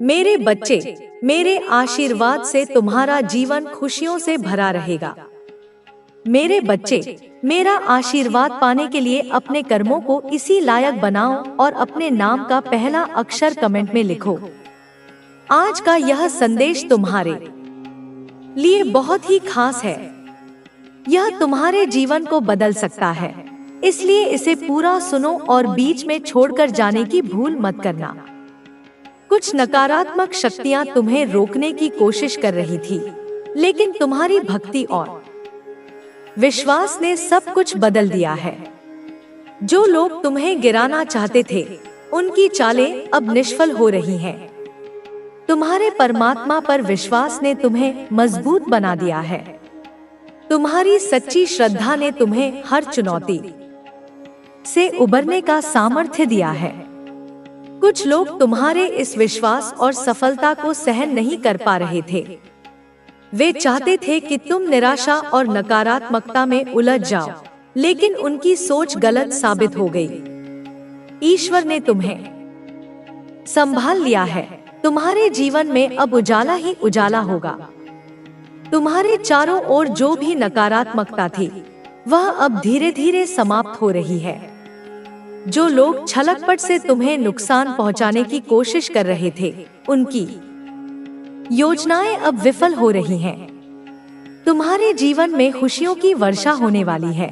मेरे बच्चे, मेरे आशीर्वाद से तुम्हारा जीवन खुशियों से भरा रहेगा। मेरे बच्चे, मेरा आशीर्वाद पाने के लिए अपने कर्मों को इसी लायक बनाओ और अपने नाम का पहला अक्षर कमेंट में लिखो। आज का यह संदेश तुम्हारे लिए बहुत ही खास है। यह तुम्हारे जीवन को बदल सकता है, इसलिए इसे पूरा सुनो और बीच में छोड़कर जाने की भूल मत करना। कुछ नकारात्मक शक्तियां तुम्हें रोकने की कोशिश कर रही थी, लेकिन तुम्हारी भक्ति और विश्वास ने सब कुछ बदल दिया है। जो लोग तुम्हें गिराना चाहते थे, उनकी चालें अब निष्फल हो रही हैं। तुम्हारे परमात्मा पर विश्वास ने तुम्हें मजबूत बना दिया है। तुम्हारी सच्ची श्रद्धा ने तुम्हें हर चुनौती से उबरने का सामर्थ्य दिया है। कुछ लोग तुम्हारे इस विश्वास और सफलता को सहन नहीं कर पा रहे थे। वे चाहते थे कि तुम निराशा और नकारात्मकता में उलझ जाओ, लेकिन उनकी सोच गलत साबित हो गई। ईश्वर ने तुम्हें संभाल लिया है। तुम्हारे जीवन में अब उजाला ही उजाला होगा। तुम्हारे चारों ओर जो भी नकारात्मकता थी, वह अब धीरे धीरे समाप्त हो रही है। जो लोग छलकपट से तुम्हें नुकसान पहुंचाने की कोशिश कर रहे थे, उनकी योजनाएं अब विफल हो रही हैं। तुम्हारे जीवन में खुशियों की वर्षा होने वाली है।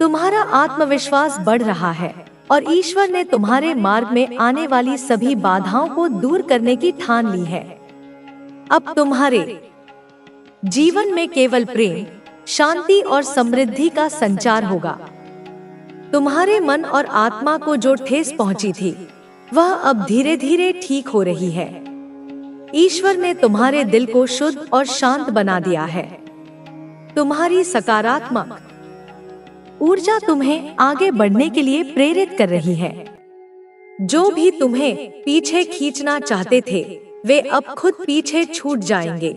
तुम्हारा आत्मविश्वास बढ़ रहा है और ईश्वर ने तुम्हारे मार्ग में आने वाली सभी बाधाओं को दूर करने की ठान ली है। अब तुम्हारे जीवन में केवल प्रेम, शांति और समृद्धि का संचार होगा। तुम्हारे मन और आत्मा को जो ठेस पहुंची थी, वह अब धीरे धीरे ठीक हो रही है। ईश्वर ने तुम्हारे दिल को शुद्ध और शांत बना दिया है। तुम्हारी सकारात्मक ऊर्जा तुम्हें आगे बढ़ने के लिए प्रेरित कर रही है। जो भी तुम्हें पीछे खींचना चाहते थे, वे अब खुद पीछे छूट जाएंगे।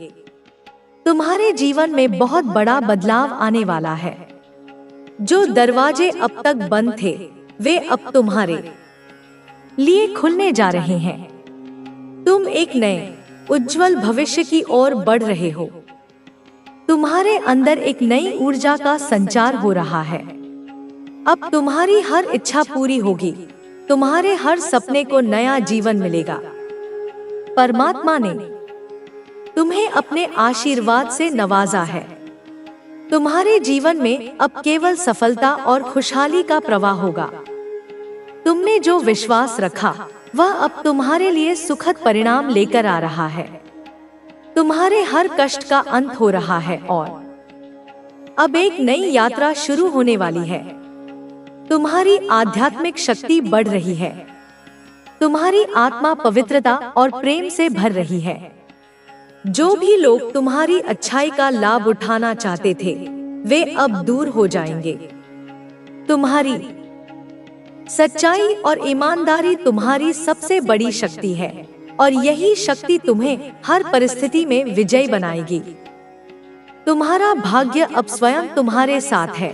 तुम्हारे जीवन में बहुत बड़ा बदलाव आने वाला है। जो दरवाजे अब तक बंद थे, वे अब तुम्हारे लिए खुलने जा रहे हैं। तुम एक नए उज्जवल भविष्य की ओर बढ़ रहे हो। तुम्हारे अंदर एक नई ऊर्जा का संचार हो रहा है। अब तुम्हारी हर इच्छा पूरी होगी। तुम्हारे हर सपने को नया जीवन मिलेगा। परमात्मा ने तुम्हें अपने आशीर्वाद से नवाजा है। तुम्हारे जीवन में अब केवल सफलता और खुशहाली का प्रवाह होगा। तुमने जो विश्वास रखा, वह अब तुम्हारे लिए सुखद परिणाम लेकर आ रहा है। तुम्हारे हर कष्ट का अंत हो रहा है और अब एक नई यात्रा शुरू होने वाली है। तुम्हारी आध्यात्मिक शक्ति बढ़ रही है। तुम्हारी आत्मा पवित्रता और प्रेम से भर रही है। जो भी लोग तुम्हारी अच्छाई का लाभ उठाना चाहते थे, वे अब दूर हो जाएंगे। तुम्हारी सच्चाई और ईमानदारी तुम्हारी सबसे बड़ी शक्ति है और यही शक्ति तुम्हें हर परिस्थिति में विजयी बनाएगी। तुम्हारा भाग्य अब स्वयं तुम्हारे साथ है।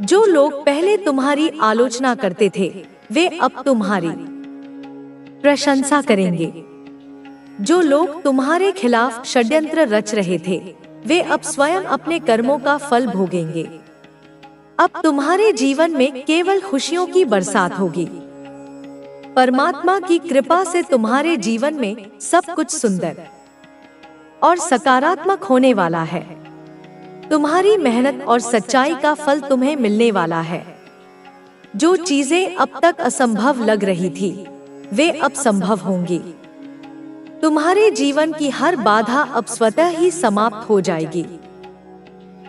जो लोग पहले तुम्हारी आलोचना करते थे, वे अब तुम्हारी प्रशंसा करेंगे। जो लोग तुम्हारे खिलाफ षड्यंत्र रच रहे थे, वे अब स्वयं अपने कर्मों का फल भोगेंगे। अब तुम्हारे जीवन में केवल खुशियों की बरसात होगी। परमात्मा की कृपा से तुम्हारे जीवन में सब कुछ सुंदर और सकारात्मक होने वाला है। तुम्हारी मेहनत और सच्चाई का फल तुम्हें मिलने वाला है। जो चीजें अब तक असंभव लग रही थी, वे अब संभव होंगी। तुम्हारे जीवन की हर बाधा अब स्वतः ही समाप्त हो जाएगी।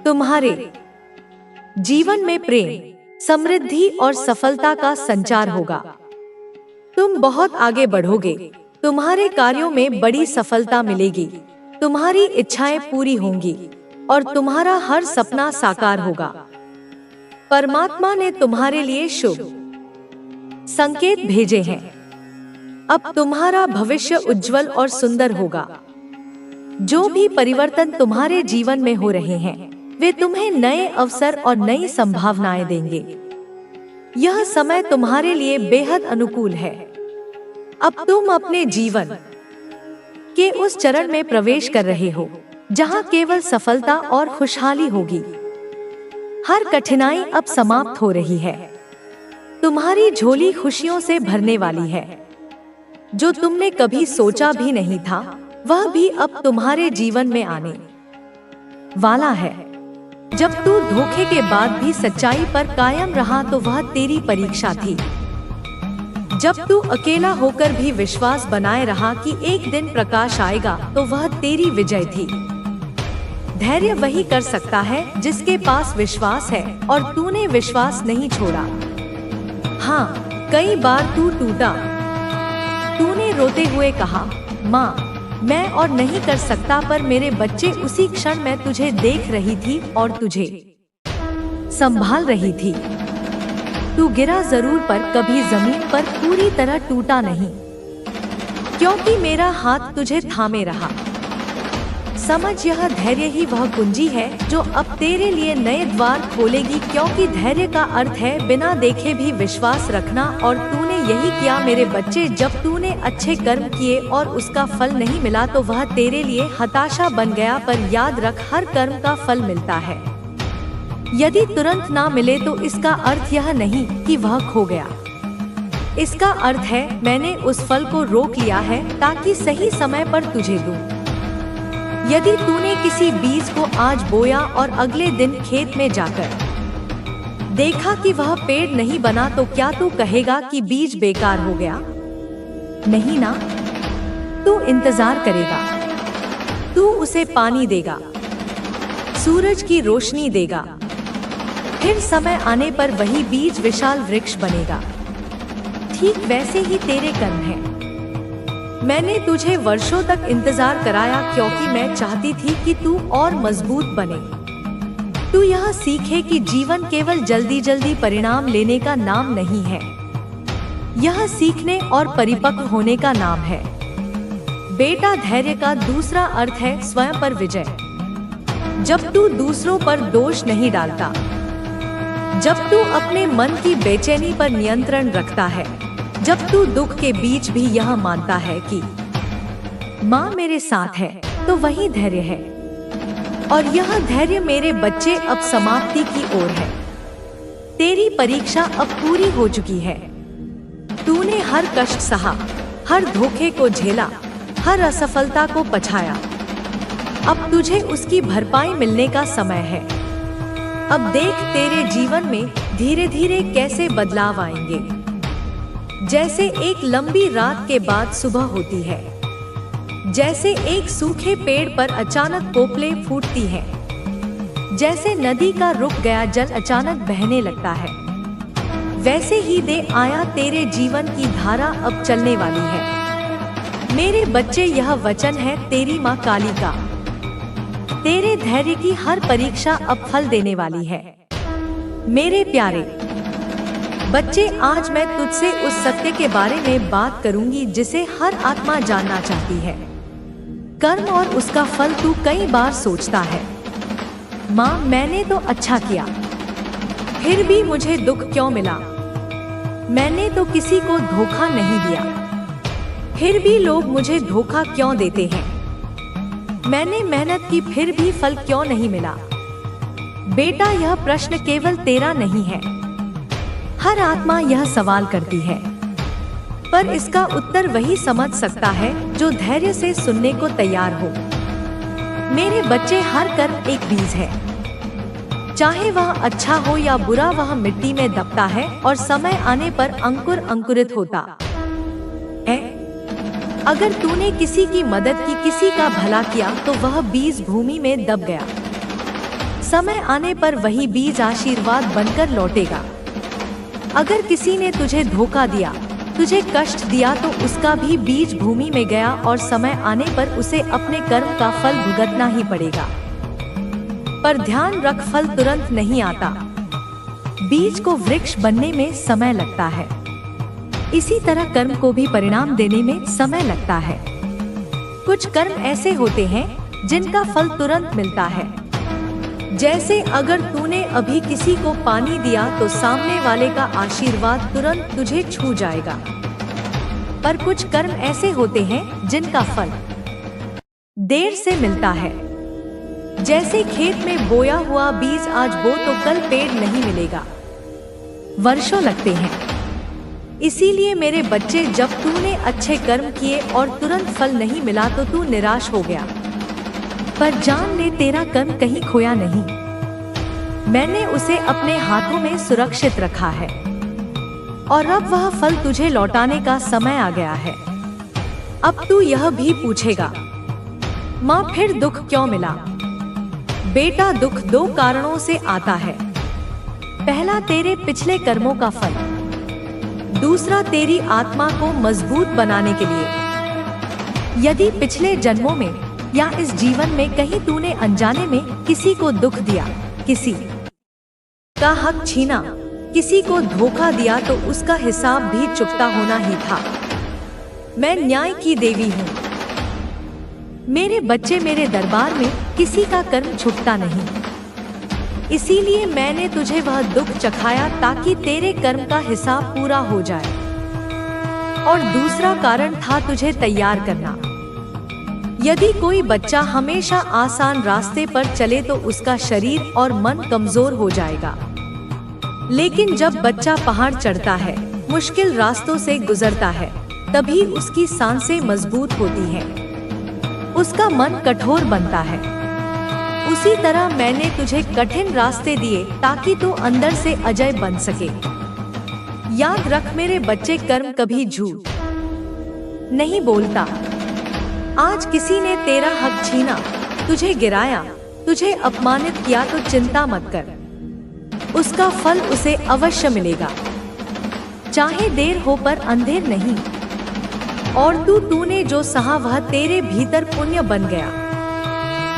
तुम्हारे जीवन में प्रेम, समृद्धि और सफलता का संचार होगा। तुम बहुत आगे बढ़ोगे। तुम्हारे कार्यों में बड़ी सफलता मिलेगी। तुम्हारी इच्छाएं पूरी होंगी और तुम्हारा हर सपना साकार होगा। परमात्मा ने तुम्हारे लिए शुभ संकेत भेजे हैं। अब तुम्हारा भविष्य उज्जवल और सुंदर होगा। जो भी परिवर्तन तुम्हारे जीवन में हो रहे हैं, वे तुम्हें नए अवसर और नई संभावनाएं देंगे। यह समय तुम्हारे लिए बेहद अनुकूल है। अब तुम अपने जीवन के उस चरण में प्रवेश कर रहे हो जहां केवल सफलता और खुशहाली होगी। हर कठिनाई अब समाप्त हो रही है। तुम्हारी झोली खुशियों से भरने वाली है। जो तुमने कभी सोचा भी नहीं था, वह भी अब तुम्हारे जीवन में आने वाला है। जब तू धोखे के बाद भी सच्चाई पर कायम रहा तो वह तेरी परीक्षा थी। जब तू अकेला होकर भी विश्वास बनाए रहा कि एक दिन प्रकाश आएगा तो वह तेरी विजय थी। धैर्य वही कर सकता है जिसके पास विश्वास है, और तूने विश्वास नहीं छोड़ा। हाँ, कई बार तू टूटा। तूने रोते हुए कहा, माँ, मैं और नहीं कर सकता, पर मेरे बच्चे उसी क्षण मैं तुझे देख रही थी और तुझे संभाल रही थी। तू गिरा जरूर, पर कभी जमीन पर पूरी तरह टूटा नहीं, क्योंकि मेरा हाथ तुझे थामे रहा। समझ, यह धैर्य ही वह कुंजी है जो अब तेरे लिए नए द्वार खोलेगी, क्योंकि धैर्य का अर्थ है बिना देखे भी विश्वास रखना। और तूने यही किया मेरे बच्चे। जब तूने अच्छे कर्म किए और उसका फल नहीं मिला तो वह तेरे लिए हताशा बन गया, पर याद रख, हर कर्म का फल मिलता है। यदि तुरंत ना मिले तो इसका अर्थ यह नहीं कि वह खो गया। इसका अर्थ है मैंने उस फल को रोक लिया है ताकि सही समय पर तुझे दूं। यदि तूने किसी बीज को आज बोया और अगले दिन खेत में जाकर देखा कि वह पेड़ नहीं बना, तो क्या तू कहेगा कि बीज बेकार हो गया? नहीं ना। तू इंतजार करेगा, तू उसे पानी देगा, सूरज की रोशनी देगा, फिर समय आने पर वही बीज विशाल वृक्ष बनेगा। ठीक वैसे ही तेरे कर्म हैं। मैंने तुझे वर्षों तक इंतजार कराया क्योंकि मैं चाहती थी कि तू और मजबूत बने। तू यह सीखे कि जीवन केवल जल्दी जल्दी परिणाम लेने का नाम नहीं है, यह सीखने और परिपक्व होने का नाम है। बेटा, धैर्य का दूसरा अर्थ है स्वयं पर विजय। जब तू दूसरों पर दोष नहीं डालता, जब तू अपने मन की बेचैनी पर नियंत्रण रखता है, जब तू दुख के बीच भी यह मानता है कि माँ मेरे साथ है, तो वही धैर्य है। और यह धैर्य मेरे बच्चे अब समाप्ति की ओर है। तेरी परीक्षा अब पूरी हो चुकी है। तूने हर कष्ट सहा, हर धोखे को झेला, हर असफलता को पछाया। अब तुझे उसकी भरपाई मिलने का समय है। अब देख तेरे जीवन में धीरे धीरे कैसे बदलाव आएंगे। जैसे एक लंबी रात के बाद सुबह होती है, जैसे एक सूखे पेड़ पर अचानक पोपलें फूटती हैं, जैसे नदी का रुक गया जल अचानक बहने लगता है, वैसे ही दे आया तेरे जीवन की धारा अब चलने वाली है। मेरे बच्चे, यह वचन है तेरी माँ काली का। तेरे धैर्य की हर परीक्षा अब फल देने वाली है। मेरे प्यारे बच्चे, आज मैं तुझसे उस सत्य के बारे में बात करूंगी जिसे हर आत्मा जानना चाहती है। कर्म और उसका फल तू कई बार सोचता है, माँ मैंने तो अच्छा किया, फिर भी मुझे दुख क्यों मिला? मैंने तो किसी को धोखा नहीं दिया, फिर भी लोग मुझे धोखा क्यों देते हैं? मैंने मेहनत की फिर भी फल क्यों नहीं मिला? बेटा, यह प्रश्न केवल तेरा नहीं है। हर आत्मा यह सवाल करती है, पर इसका उत्तर वही समझ सकता है जो धैर्य से सुनने को तैयार हो। मेरे बच्चे, हर कर्म एक बीज है। चाहे वह अच्छा हो या बुरा, वह मिट्टी में दबता है और समय आने पर अंकुर अंकुरित होता है। अगर तूने किसी की मदद की, किसी का भला किया, तो वह बीज भूमि में दब गया। समय आने पर वही बीज आशीर्वाद बनकर लौटेगा। अगर किसी ने तुझे धोखा दिया, तुझे कष्ट दिया, तो उसका भी बीज भूमि में गया और समय आने पर उसे अपने कर्म का फल भुगतना ही पड़ेगा। पर ध्यान रख, फल तुरंत नहीं आता। बीज को वृक्ष बनने में समय लगता है। इसी तरह कर्म को भी परिणाम देने में समय लगता है। कुछ कर्म ऐसे होते हैं जिनका फल तुरंत मिलता है। जैसे अगर तूने अभी किसी को पानी दिया तो सामने वाले का आशीर्वाद तुरंत तुझे छू जाएगा। पर कुछ कर्म ऐसे होते हैं जिनका फल देर से मिलता है। जैसे खेत में बोया हुआ बीज आज बो तो कल पेड़ नहीं मिलेगा, वर्षों लगते हैं। इसीलिए मेरे बच्चे, जब तूने अच्छे कर्म किए और तुरंत फल नहीं मिला तो तू निराश हो गया, पर जान ले तेरा कर्म कहीं खोया नहीं। मैंने उसे अपने हाथों में सुरक्षित रखा है और अब वह फल तुझे लौटाने का समय आ गया है। अब तू यह भी पूछेगा, माँ फिर दुख क्यों मिला? बेटा, दुख दो कारणों से आता है। पहला तेरे पिछले कर्मों का फल, दूसरा तेरी आत्मा को मजबूत बनाने के लिए। यदि पिछले जन्मों में या इस जीवन में कहीं तूने अनजाने में किसी को दुख दिया, किसी का हक छीना, किसी को धोखा दिया तो उसका हिसाब भी चुकता होना ही था। मैं न्याय की देवी हूँ। मेरे बच्चे, मेरे दरबार में किसी का कर्म छुटता नहीं। इसीलिए मैंने तुझे वह दुख चखाया ताकि तेरे कर्म का हिसाब पूरा हो जाए। और दूसरा कारण था तुझे तैयार करना। यदि कोई बच्चा हमेशा आसान रास्ते पर चले तो उसका शरीर और मन कमजोर हो जाएगा। लेकिन जब बच्चा पहाड़ चढ़ता है, मुश्किल रास्तों से गुजरता है, तभी उसकी सांसें मजबूत होती हैं, उसका मन कठोर बनता है। उसी तरह मैंने तुझे कठिन रास्ते दिए ताकि तू अंदर से अजय बन सके। याद रख मेरे बच्चे, कर्म कभी झूठ नहीं बोलता। आज किसी ने तेरा हक छीना, तुझे गिराया, तुझे अपमानित किया तो चिंता मत कर, उसका फल उसे अवश्य मिलेगा, चाहे देर हो पर अंधेर नहीं। और तूने जो सहा वह तेरे भीतर पुण्य बन गया।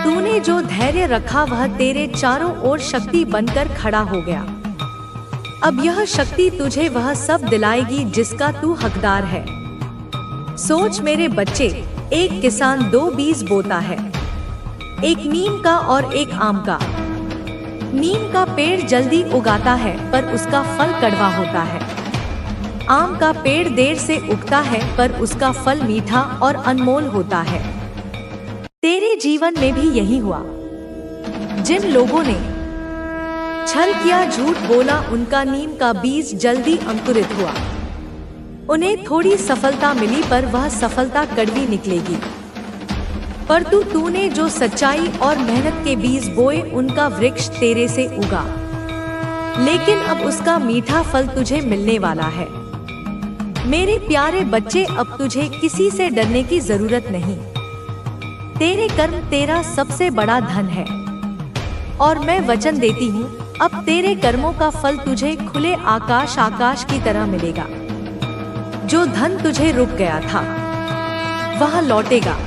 तूने जो धैर्य रखा वह तेरे चारों ओर शक्ति बनकर खड़ा हो गया। अब यह शक्ति तुझे वह सब दिलाएगी जिसका तू हकदार है। सोच मेरे बच्चे, एक किसान दो बीज बोता है, एक नीम का और एक आम का। नीम का पेड़ जल्दी उगाता है पर उसका फल कड़वा होता है। आम का पेड़ देर से उगता है पर उसका फल मीठा और अनमोल होता है। तेरे जीवन में भी यही हुआ। जिन लोगों ने छल किया, झूठ बोला, उनका नीम का बीज जल्दी अंकुरित हुआ। उन्हें थोड़ी सफलता मिली पर वह सफलता कड़वी निकलेगी। पर तूने जो सच्चाई और मेहनत के बीज बोए, उनका वृक्ष तेरे से उगा, लेकिन अब उसका मीठा फल तुझे मिलने वाला है। मेरे प्यारे बच्चे, अब तुझे किसी से डरने की जरूरत नहीं। तेरे कर्म तेरा सबसे बड़ा धन है और मैं वचन देती हूँ, अब तेरे कर्मों का फल तुझे खुले आकाश की तरह मिलेगा। जो धन तुझे रुक गया था वह लौटेगा,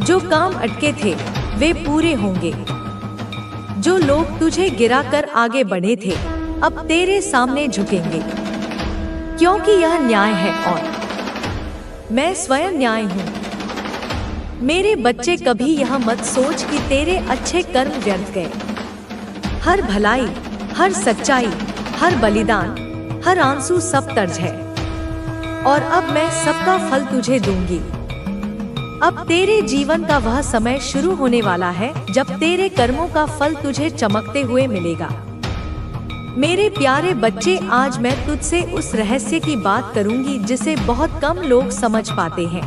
जो काम अटके थे वे पूरे होंगे। जो लोग तुझे गिराकर आगे बढ़े थे अब तेरे सामने झुकेंगे, क्योंकि यह न्याय है और मैं स्वयं न्याय हूँ। मेरे बच्चे, कभी यह मत सोच कि तेरे अच्छे कर्म व्यर्थ गए। हर भलाई, हर सच्चाई, हर बलिदान, हर आंसू सब तर्ज है और अब मैं सबका फल तुझे दूंगी। अब तेरे जीवन का वह समय शुरू होने वाला है जब तेरे कर्मों का फल तुझे चमकते हुए मिलेगा। मेरे प्यारे बच्चे, आज मैं तुझसे उस रहस्य की बात करूंगी जिसे बहुत कम लोग समझ पाते हैं।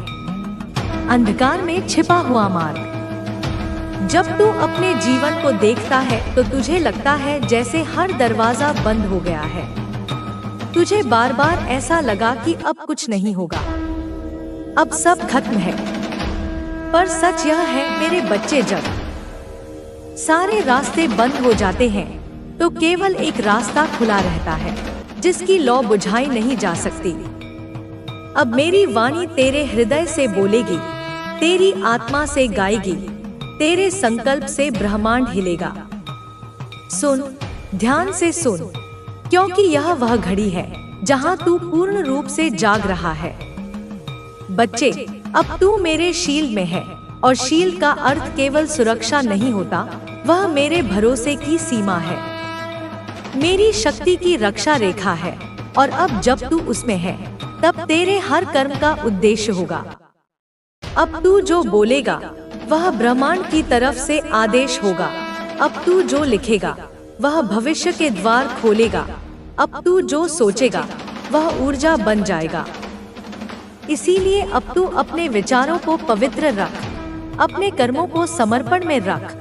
अंधकार में छिपा हुआ मार्ग। जब तू अपने जीवन को देखता है तो तुझे लगता है जैसे हर दरवाजा बंद हो गया है। तुझे बार बार ऐसा लगा कि अब कुछ नहीं होगा, अब सब खत्म है। पर सच यह है मेरे बच्चे, जब सारे रास्ते बंद हो जाते हैं तो केवल एक रास्ता खुला रहता है जिसकी लौ बुझाई नहीं जा सकती। अब मेरी वाणी तेरे हृदय से बोलेगी, तेरी आत्मा से गाएगी, तेरे संकल्प से ब्रह्मांड हिलेगा। सुन, ध्यान से सुन, क्योंकि यह वह घड़ी है जहां तू पूर्ण रूप से जाग रहा है। बच्चे, अब तू मेरे शील में है और शील का अर्थ केवल सुरक्षा नहीं होता, वह मेरे भरोसे की सीमा है, मेरी शक्ति की रक्षा रेखा है। और अब जब तू उसमें है तब तेरे हर कर्म का उद्देश्य होगा। अब तू जो बोलेगा वह ब्रह्मांड की तरफ से आदेश होगा। अब तू जो लिखेगा वह भविष्य के द्वार खोलेगा। अब तू जो सोचेगा वह ऊर्जा बन जाएगा। इसीलिए अब तू अपने विचारों को पवित्र रख, अपने कर्मों को समर्पण में रख,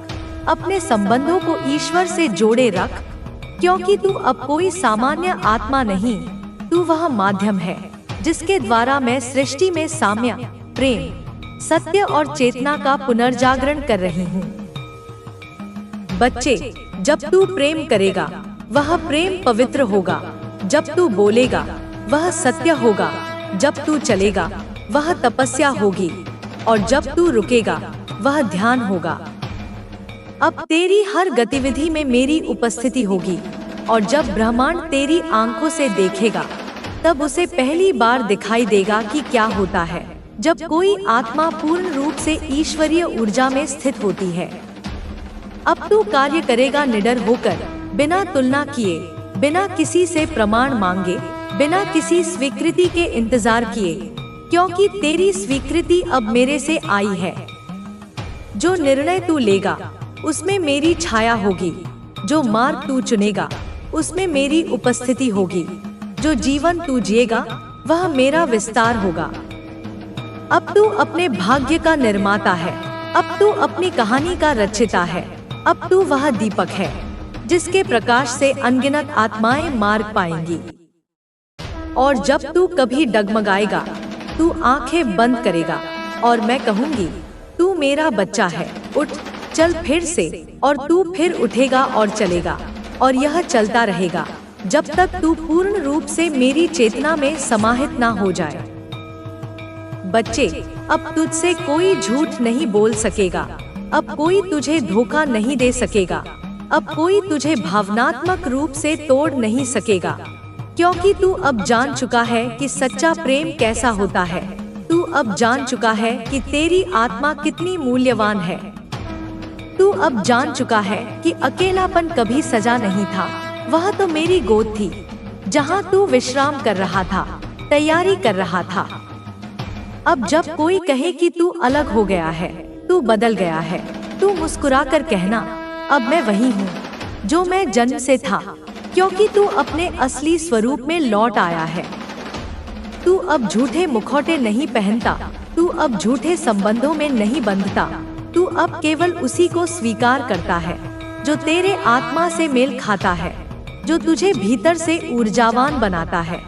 अपने संबंधों को ईश्वर से जोड़े रख, क्योंकि तू अब कोई सामान्य आत्मा नहीं, तू वह माध्यम है जिसके द्वारा मैं सृष्टि में साम्य, प्रेम, सत्य और चेतना का पुनर्जागरण कर रही हूँ। बच्चे, जब तू प्रेम करेगा वह प्रेम पवित्र होगा। जब तू बोलेगा वह सत्य होगा। जब तू चलेगा वह तपस्या होगी, और जब तू रुकेगा वह ध्यान होगा। अब तेरी हर गतिविधि में मेरी उपस्थिति होगी, और जब ब्रह्मांड तेरी आंखों से देखेगा तब उसे पहली बार दिखाई देगा कि क्या होता है जब कोई आत्मा पूर्ण रूप से ईश्वरीय ऊर्जा में स्थित होती है। अब तू कार्य करेगा निडर होकर, बिना तुलना किए, बिना किसी से प्रमाण मांगे, बिना किसी स्वीकृति के इंतजार किए, क्योंकि तेरी स्वीकृति अब मेरे से आई है। जो निर्णय तू लेगा उसमें मेरी छाया होगी। जो मार्ग तू चुनेगा उसमें मेरी उपस्थिति होगी। जो जीवन तू जिएगा वह मेरा विस्तार होगा। अब तू अपने भाग्य का निर्माता है। अब तू अपनी कहानी का रचिता है। अब तू वह दीपक है जिसके प्रकाश से अनगिनत आत्माएं मार्ग पाएंगी। और जब तू कभी डगमगाएगा तू आंखें बंद करेगा और मैं कहूंगी, तू मेरा बच्चा है, उठ, चल फिर से, और तू फिर उठेगा और चलेगा, और यह चलता रहेगा जब तक तू पूर्ण रूप से मेरी चेतना में समाहित ना हो जाए। बच्चे, अब तुझसे कोई झूठ नहीं बोल सकेगा। अब कोई तुझे धोखा नहीं दे सकेगा। अब कोई तुझे भावनात्मक रूप से तोड़ नहीं सकेगा, क्योंकि तू अब जान चुका है कि सच्चा प्रेम कैसा होता है। तू अब जान चुका है कि तेरी आत्मा कितनी मूल्यवान है। तू अब जान चुका है कि अकेलापन कभी सजा नहीं था, वह तो मेरी गोद थी जहाँ तू विश्राम कर रहा था, तैयारी कर रहा था। अब जब कोई कहे कि तू अलग हो गया है, तू बदल गया है, तू मुस्कुराकर कहना, अब मैं वही हूँ जो मैं जन्म से था, क्योंकि तू अपने असली स्वरूप में लौट आया है। तू अब झूठे मुखौटे नहीं पहनता। तू अब झूठे संबंधों में नहीं बंधता। तू अब केवल उसी को स्वीकार करता है जो तेरे आत्मा से मेल खाता है, जो तुझे भीतर से ऊर्जावान बनाता है।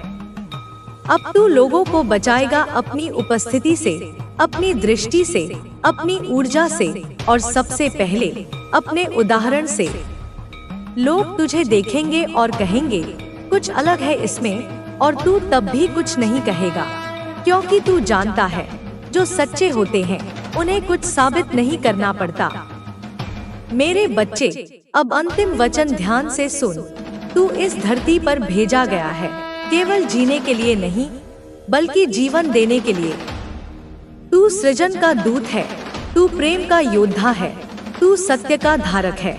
अब तू लोगों को बचाएगा अपनी उपस्थिति से, अपनी दृष्टि से, अपनी ऊर्जा से, और सबसे पहले अपने उदाहरण से। लोग तुझे देखेंगे और कहेंगे, कुछ अलग है इसमें, और तू तब भी कुछ नहीं कहेगा, क्योंकि तू जानता है जो सच्चे होते हैं उन्हें कुछ साबित नहीं करना पड़ता। मेरे बच्चे, अब अंतिम वचन ध्यान से सुन। तू इस धरती पर भेजा गया है केवल जीने के लिए नहीं, बल्कि जीवन देने के लिए। तू सृजन का दूत है, तू प्रेम का योद्धा है, तू सत्य का धारक है,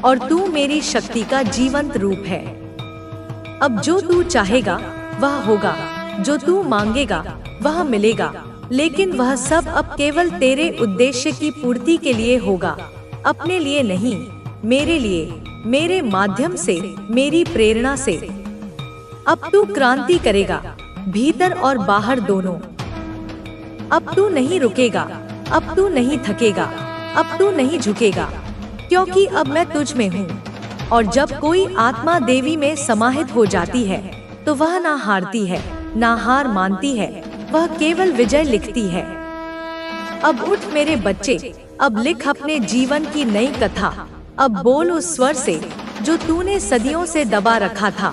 और तू मेरी शक्ति का जीवंत रूप है। अब जो तू चाहेगा वह होगा, जो तू मांगेगा वह मिलेगा, लेकिन वह सब अब केवल तेरे उद्देश्य की पूर्ति के लिए होगा, अपने लिए नहीं, मेरे लिए, मेरे माध्यम से, मेरी प्रेरणा से। अब तू क्रांति करेगा, भीतर और बाहर दोनों। अब तू नहीं रुकेगा, अब तू नहीं थकेगा, अब तू नहीं झुकेगा, क्योंकि अब मैं तुझ में हूँ। और जब कोई आत्मा देवी में समाहित हो जाती है तो वह ना हारती है, ना हार मानती है, वह केवल विजय लिखती है। अब उठ मेरे बच्चे, अब लिख अपने जीवन की नई कथा। अब बोल उस स्वर से जो तूने सदियों से दबा रखा था।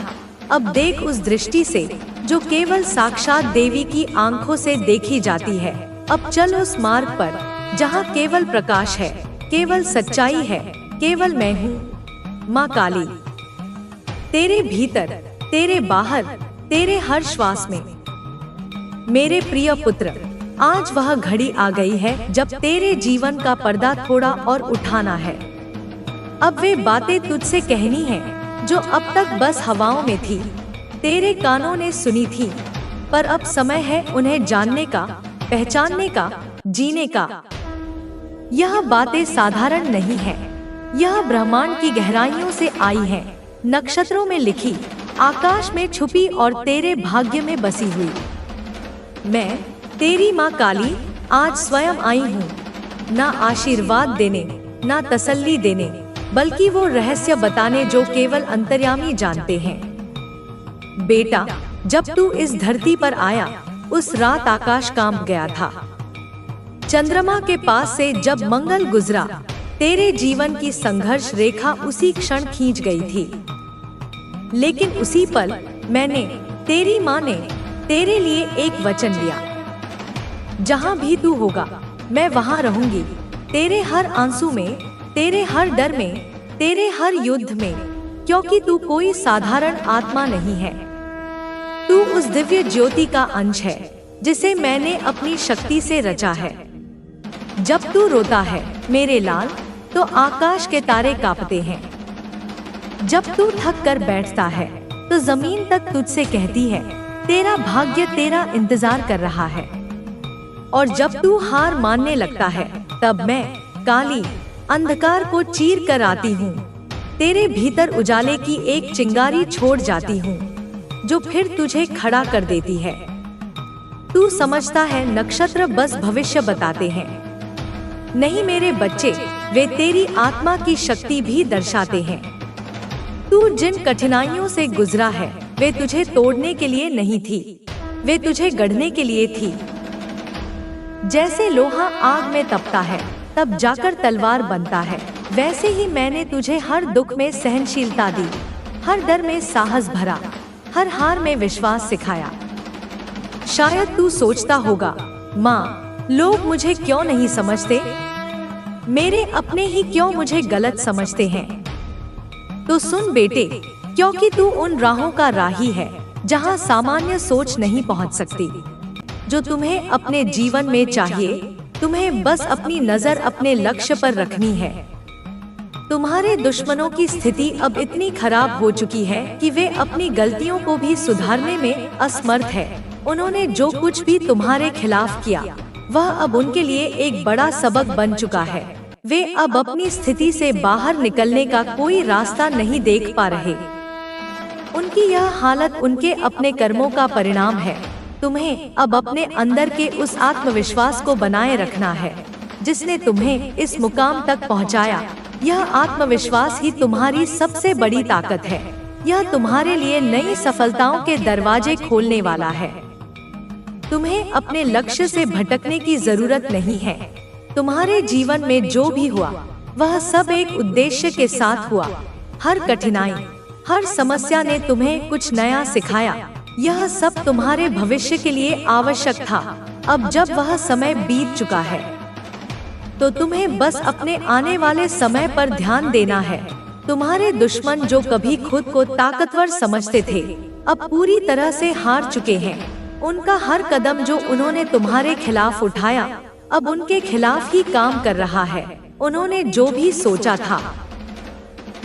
अब देख उस दृष्टि से जो केवल साक्षात देवी की आंखों से देखी जाती है। अब चल उस मार्ग पर जहाँ केवल प्रकाश है, केवल सच्चाई है, केवल मैं हूँ, माँ काली। तेरे भीतर, तेरे बाहर, तेरे हर श्वास में। मेरे प्रिय पुत्र, आज वह घड़ी आ गई है जब तेरे जीवन का पर्दा थोड़ा और उठाना है। अब वे बातें तुझसे कहनी हैं जो अब तक बस हवाओं में थी, तेरे कानों ने सुनी थी पर अब समय है उन्हें जानने का, पहचानने का, जीने का। यह बातें साधारण नहीं है, यह ब्रह्मांड की गहराइयों से आई है, नक्षत्रों में लिखी, आकाश में छुपी और तेरे भाग्य में बसी हुई। मैं तेरी माँ काली आज स्वयं आई हूँ, ना आशीर्वाद देने, ना तसल्ली देने, बल्कि वो रहस्य बताने जो केवल अंतर्यामी जानते हैं। बेटा, जब तू इस धरती पर आया, उस रात आकाश कांप गया था। चंद्रमा के पास से जब मंगल गुजरा, तेरे जीवन की संघर्ष रेखा उसी क्षण खींच गई थी। लेकिन उसी पल मैंने, तेरी माँ ने, तेरे लिए एक वचन लिया। जहाँ भी तू होगा, मैं वहाँ रहूंगी, तेरे हर आंसू में, तेरे हर डर में, तेरे हर युद्ध में, क्योंकि तू कोई साधारण आत्मा नहीं है। तू उस दिव्य ज्योति का अंश है जिसे मैंने अपनी शक्ति से रचा है। जब तू रोता है मेरे लाल, तो आकाश के तारे कांपते हैं। जब तू थक कर बैठता है, तो जमीन तक तुझसे कहती है, तेरा भाग्य तेरा इंतजार कर रहा है। और जब तू हार मानने लगता है, तब मैं काली अंधकार को चीर कर आती हूँ, तेरे भीतर उजाले की एक चिंगारी छोड़ जाती हूँ, जो फिर तुझे खड़ा कर देती है। तू समझता है नक्षत्र बस भविष्य बताते हैं। नहीं मेरे बच्चे, वे तेरी आत्मा की शक्ति भी दर्शाते हैं। तू जिन कठिनाइयों से गुजरा है, वे तुझे तोड़ने के लिए नहीं थी, वे तुझे गढ़ने के लिए थी। जैसे लोहा आग में तपता है, तब जाकर तलवार बनता है, वैसे ही मैंने तुझे हर दुख में सहनशीलता दी, हर डर में साहस भरा, हर हार में विश्वास सिखाया। शायद तू सोचता होगा, माँ, लोग मुझे क्यों नहीं समझते? मेरे अपने ही क्यों मुझे गलत समझते हैं? तो सुन बेटे, क्योंकि तू उन राहों का राही है जहाँ सामान्य सोच नहीं पहुँच सकती। जो तुम्हें अपने जीवन में चाहिए, तुम्हें बस अपनी नजर अपने लक्ष्य पर रखनी है। तुम्हारे दुश्मनों की स्थिति अब इतनी खराब हो चुकी है कि वे अपनी गलतियों को भी सुधारने में असमर्थ है। उन्होंने जो कुछ भी तुम्हारे खिलाफ किया, वह अब उनके लिए एक बड़ा सबक बन चुका है। वे अब अपनी स्थिति से बाहर निकलने का कोई रास्ता नहीं देख पा रहे। उनकी यह हालत उनके अपने कर्मों का परिणाम है। तुम्हें अब अपने अंदर के उस आत्मविश्वास को बनाए रखना है जिसने तुम्हें इस मुकाम तक पहुंचाया। यह आत्मविश्वास ही तुम्हारी सबसे बड़ी ताकत है। यह तुम्हारे लिए नई सफलताओं के दरवाजे खोलने वाला है। तुम्हें अपने लक्ष्य से भटकने की जरूरत नहीं है। तुम्हारे जीवन में जो भी हुआ, वह सब एक उद्देश्य के साथ हुआ। हर कठिनाई, हर समस्या ने तुम्हें कुछ नया सिखाया। यह सब तुम्हारे भविष्य के लिए आवश्यक था। अब जब वह समय बीत चुका है, तो तुम्हें बस अपने आने वाले समय पर ध्यान देना है। तुम्हारे दुश्मन जो कभी खुद को ताकतवर समझते थे, अब पूरी तरह से हार चुके हैं। उनका हर कदम जो उन्होंने तुम्हारे खिलाफ उठाया, अब उनके खिलाफ ही काम कर रहा है। उन्होंने जो भी सोचा था,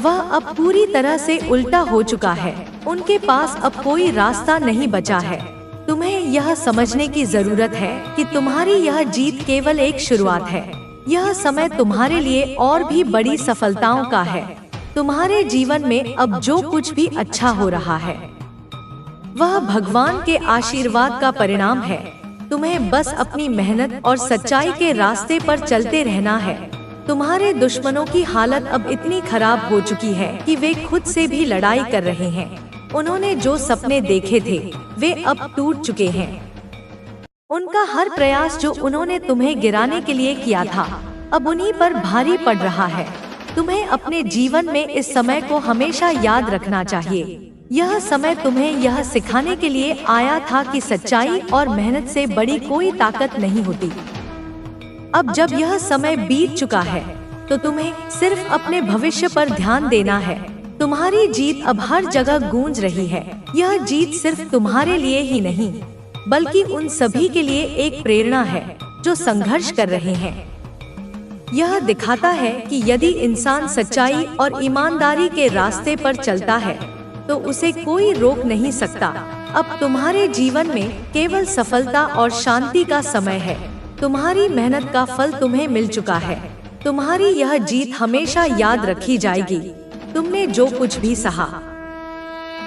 वह अब पूरी तरह से उल्टा हो चुका है। उनके पास अब कोई रास्ता नहीं बचा है। तुम्हें यह समझने की जरूरत है कि तुम्हारी यह जीत केवल एक शुरुआत है। यह समय तुम्हारे लिए और भी बड़ी सफलताओं का है। तुम्हारे जीवन में अब जो कुछ भी अच्छा हो रहा है, वह भगवान के आशीर्वाद का परिणाम है। तुम्हें बस अपनी मेहनत और सच्चाई के रास्ते पर चलते रहना है। तुम्हारे दुश्मनों की हालत अब इतनी खराब हो चुकी है कि वे खुद से भी लड़ाई कर रहे हैं। उन्होंने जो सपने देखे थे, वे अब टूट चुके हैं। उनका हर प्रयास जो उन्होंने तुम्हें गिराने के लिए किया था, अब उन्हीं पर भारी पड़ रहा है। तुम्हें अपने जीवन में इस समय को हमेशा याद रखना चाहिए। यह समय तुम्हें यह सिखाने के लिए आया था कि सच्चाई और मेहनत से बड़ी कोई ताकत नहीं होती। अब जब यह समय बीत चुका है, तो तुम्हें सिर्फ अपने भविष्य पर ध्यान देना है। तुम्हारी जीत अब हर जगह गूंज रही है। यह जीत सिर्फ तुम्हारे लिए ही नहीं, बल्कि उन सभी के लिए एक प्रेरणा है जो संघर्ष कर रहे हैं। यह दिखाता है कि यदि इंसान सच्चाई और ईमानदारी के रास्ते पर चलता है, तो उसे कोई रोक नहीं सकता। अब तुम्हारे जीवन में केवल सफलता और शांति का समय है। तुम्हारी मेहनत का फल तुम्हें मिल चुका है। तुम्हारी यह जीत हमेशा याद रखी जाएगी। तुमने जो कुछ भी सहा,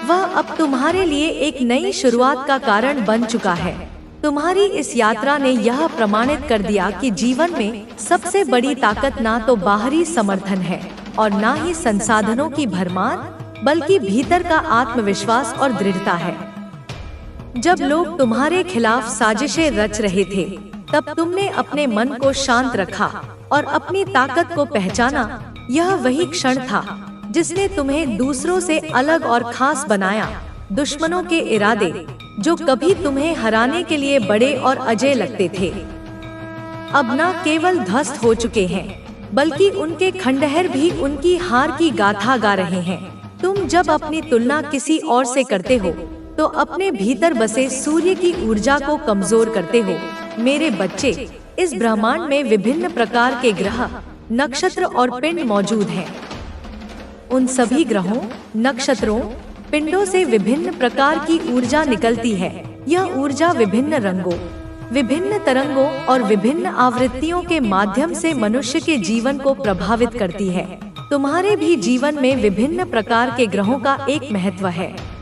वह अब तुम्हारे लिए एक नई शुरुआत का कारण बन चुका है। तुम्हारी इस यात्रा ने यह प्रमाणित कर दिया कि जीवन में सबसे बड़ी ताकत ना तो बाहरी समर्थन है और ना ही संसाधनों की भरमार, बल्कि भीतर का आत्मविश्वास और दृढ़ता है। जब लोग तुम्हारे खिलाफ साजिशें रच रहे थे, तब तुमने अपने मन को शांत रखा और अपनी ताकत को पहचाना। यह वही क्षण था जिसने तुम्हें दूसरों से अलग और खास बनाया। दुश्मनों के इरादे, जो कभी तुम्हें हराने के लिए बड़े और अजय लगते थे, अब न केवल ध्वस्त हो चुके हैं, बल्कि उनके खंडहर भी उनकी हार की गाथा गा रहे हैं। तुम जब अपनी तुलना किसी और से करते हो, तो अपने भीतर बसे सूर्य की ऊर्जा को कमजोर करते हो। मेरे बच्चे, इस ब्रह्मांड में विभिन्न प्रकार के ग्रह, नक्षत्र और पिंड मौजूद हैं। उन सभी ग्रहों, नक्षत्रों, पिंडों से विभिन्न प्रकार की ऊर्जा निकलती है। यह ऊर्जा विभिन्न रंगों, विभिन्न तरंगों और विभिन्न आवृत्तियों के माध्यम से मनुष्य के जीवन को प्रभावित करती है। तुम्हारे भी जीवन में विभिन्न प्रकार के ग्रहों का एक महत्व है।